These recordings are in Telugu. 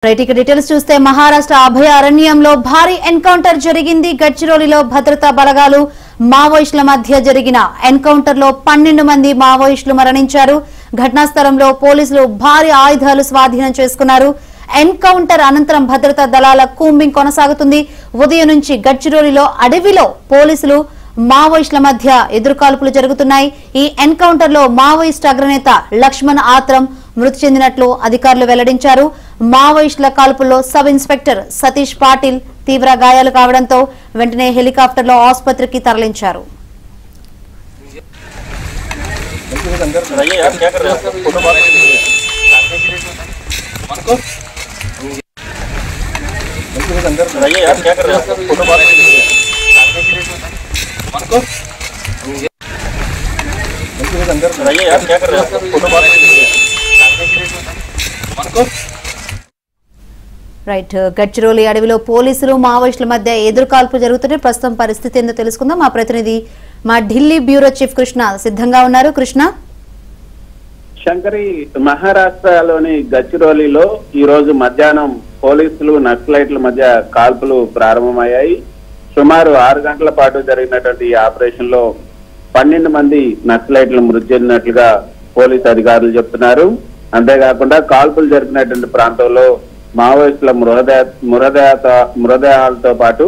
రైట్ డీటెయిల్స్ చూస్తే మహారాష్ట్ర అభయారణ్యంలో భారీ ఎన్కౌంటర్ జరిగింది. గడ్చిరోలిలో భద్రతా బలగాలు మావోయిస్టుల మధ్య జరిగిన ఎన్కౌంటర్ లో 12 మంది మావోయిస్టులు మరణించారు. ఘటనా స్థలంలో పోలీసులు భారీ ఆయుధాలు స్వాధీనం చేసుకున్నారు. ఎన్కౌంటర్ అనంతరం భద్రతా దళాల కూంబింగ్ కొనసాగుతుంది. ఉదయం నుంచి గడ్చిరోలిలో అడవిలో పోలీసులు మావోయిస్టుల మధ్య ఎదురుకాల్పులు జరుగుతున్నాయి. ఈ ఎన్కౌంటర్ లో మావోయిస్టు అగ్రనేత లక్ష్మణ్ ఆత్రం మృతి చెందినట్లు అధికారులు వెల్లడించారు. మావోయిస్టుల కాల్పుల్లో సబ్ ఇన్స్పెక్టర్ సతీష్ పాటిల్ తీవ్ర గాయాలు కావడంతో వెంటనే హెలికాప్టర్లో ఆసుపత్రికి తరలించారు. రైట్ గడ్చిరోలి అడవిలో పోలీసులు మావోయిస్టుల మధ్య ఎదురుకాల్పు జరుగుతున్నాయి. ప్రస్తుతం పరిస్థితి ఏందో తెలుసుకుందాం. మా ప్రతినిధి మా ఢిల్లీ బ్యూరో చీఫ్ కృష్ణ సిద్ధంగా ఉన్నారు. కృష్ణ, శంకరి, మహారాష్ట్రలోని గడ్చిరోలిలో ఈ రోజు మధ్యాహ్నం పోలీసులు నక్సలైట్ల మధ్య కాల్పులు ప్రారంభమయ్యాయి. సుమారు 6 గంటల పాటు జరిగినటువంటి ఈ ఆపరేషన్ లో 12 మంది నక్సలైట్లు మృతి చెందినట్లుగా పోలీసు అధికారులు చెప్తున్నారు. అంతేకాకుండా కాల్పులు జరిగినటువంటి ప్రాంతంలో మావోయిస్టుల మృతదేహాలతో పాటు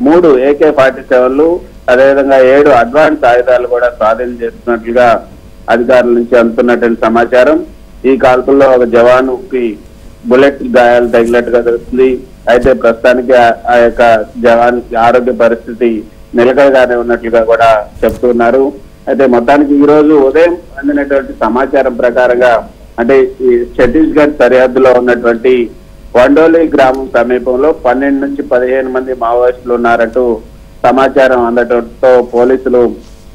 3 AK-47లు అదేవిధంగా 7 అడ్వాన్స్ ఆయుధాలు కూడా స్వాధీనం చేస్తున్నట్లుగా అధికారుల నుంచి అందుతున్నటువంటి సమాచారం. ఈ కాల్పుల్లో ఒక జవానుకి బుల్లెట్ గాయాలు తగిలినట్టుగా తెలుస్తుంది. అయితే ప్రస్తుతానికి ఆ యొక్క జవాన్ ఆరోగ్య పరిస్థితి నిలకడగానే ఉన్నట్లుగా కూడా చెప్తున్నారు. అయితే మొత్తానికి ఈ రోజు ఉదయం అందినటువంటి సమాచారం ప్రకారంగా అంటే ఈ ఛత్తీస్గఢ్ సరిహద్దులో ఉన్నటువంటి వండోలి గ్రామం సమీపంలో 12 నుంచి 15 మంది మావోయిస్టులు ఉన్నారంటూ సమాచారం అందడంతో పోలీసులు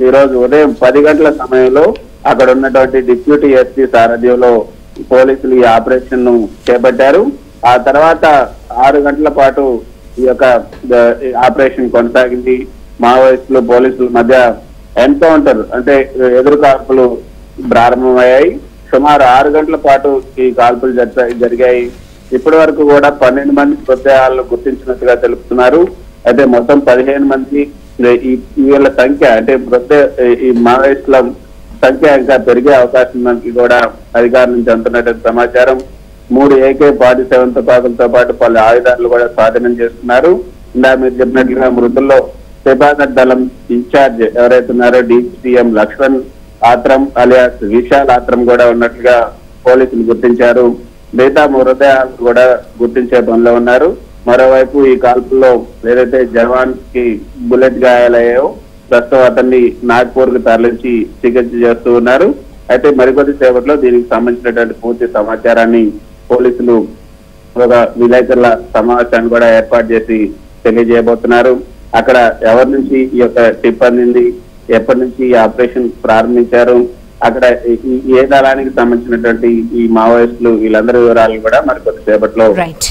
ఈ రోజు ఉదయం 10 గంటల సమయంలో అక్కడ ఉన్నటువంటి డిప్యూటీ ఎస్పీ సారథ్యంలో పోలీసులు ఈ ఆపరేషన్ ను చేపట్టారు. ఆ తర్వాత 6 గంటల పాటు ఈ యొక్క ఆపరేషన్ కొనసాగింది. మావోయిస్టులు పోలీసుల మధ్య ఎన్కౌంటర్ అంటే ఎదురుకాల్పులు ప్రారంభమయ్యాయి. సుమారు 6 గంటల పాటు ఈ కాల్పులు జరిగాయి. ఇప్పటి వరకు కూడా 12 మంది మృతదేహాలను గుర్తించినట్టుగా తెలుపుతున్నారు. అయితే మొత్తం 15 మంది వీళ్ళ సంఖ్య అంటే ఈ మావోయిస్టుల సంఖ్య ఇంకా పెరిగే అవకాశం ఉందని కూడా అధికారుల నుంచి అందుతున్నటువంటి సమాచారం. 3 AK-47 తుపాకులతో పాటు పలు ఆయుధాలు కూడా స్వాధీనం చేస్తున్నారు. ఇందా మీరు చెప్పినట్లుగా మృతుల్లో శిబాగఢ్ దళం ఇన్ఛార్జ్ ఎవరైతే ఉన్నారో DCM లక్ష్మణ్ ఆత్రం అలియాస్ విశాల్ ఆత్రం కూడా ఉన్నట్లుగా పోలీసులు గుర్తించారు. మిగతా మృతదేహాలు కూడా గుర్తించే పనిలో ఉన్నారు. మరోవైపు ఈ కాల్పుల్లో ఏదైతే జవాన్ కి బుల్లెట్ గాయాలయ్యాయో ప్రస్తుతం అతన్ని నాగ్పూర్ కు తరలించి చికిత్స చేస్తూ ఉన్నారు. అయితే మరికొద్ది సేపట్లో దీనికి సంబంధించినటువంటి పూర్తి సమాచారాన్ని పోలీసులు ఒక విలేకరుల సమావేశాన్ని కూడా ఏర్పాటు చేసి తెలియజేయబోతున్నారు. అక్కడ ఎవరి నుంచి ఈ యొక్క టిప్ అందింది, ఎప్పటి నుంచి ఈ ఆపరేషన్ ప్రారంభించారు, అక్కడ ఏ దళానికి సంబంధించినటువంటి ఈ మావోయిస్టులు వీళ్ళందరి వివరాలు కూడా మరి కొద్దిసేపట్లో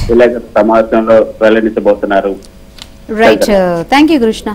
విలేకరుల సమావేశంలో వెల్లడించబోతున్నారు. Right, thank you Krishna.